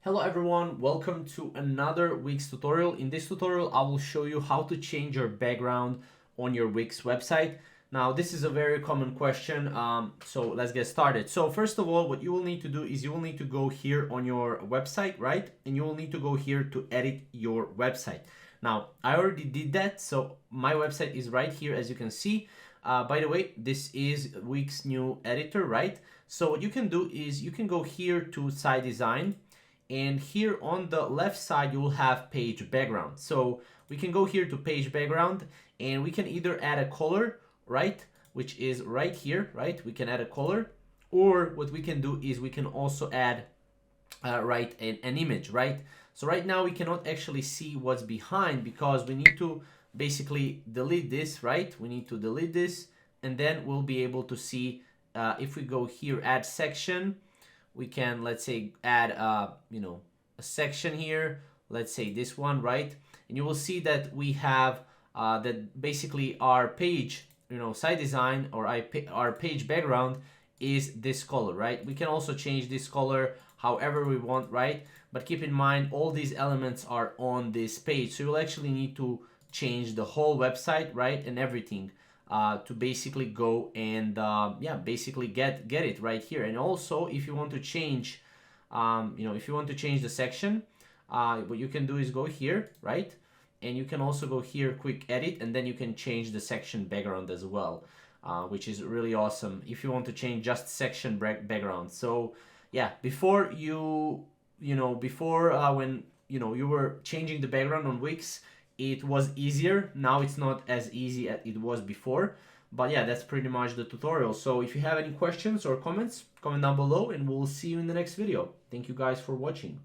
Hello everyone, welcome to another Wix tutorial. In this tutorial, I will show you how to change your background on your Wix website. Now, this is a very common question, so let's get started. So first of all, what you will need to do is you will need to go here on your website, right? And you will need to go here to edit your website. Now, I already did that, so my website is right here, as you can see. By the way, this is Wix new editor, right? So what you can do is you can go here to site design, and here on the left side you will have page background. So we can go here to page background and we can either add a color, right, which is right here, right? We can add a color, or what we can do is we can also add right, an image, right? So right now we cannot actually see what's behind because we need to basically delete this, right? We need to delete this, and then we'll be able to see if we go here, add section, we can, let's say, add a section here, let's say this one, right? And you will see that we have that basically our page, site design, or our page background is this color, right? We can also change this color however we want, right? But keep in mind, all these elements are on this page, so you'll actually need to change the whole website, right, and everything to basically go and basically get it right here. And also, if you want to change if you want to change the section, what you can do is go here, right, and you can also go here, quick edit, and then you can change the section background as well, which is really awesome if you want to change just section background. So yeah, before when you were changing the background on Wix, it was easier. Now it's not as easy as it was before. But yeah, that's pretty much the tutorial. So if you have any questions or comments, comment down below and we'll see you in the next video. Thank you guys for watching.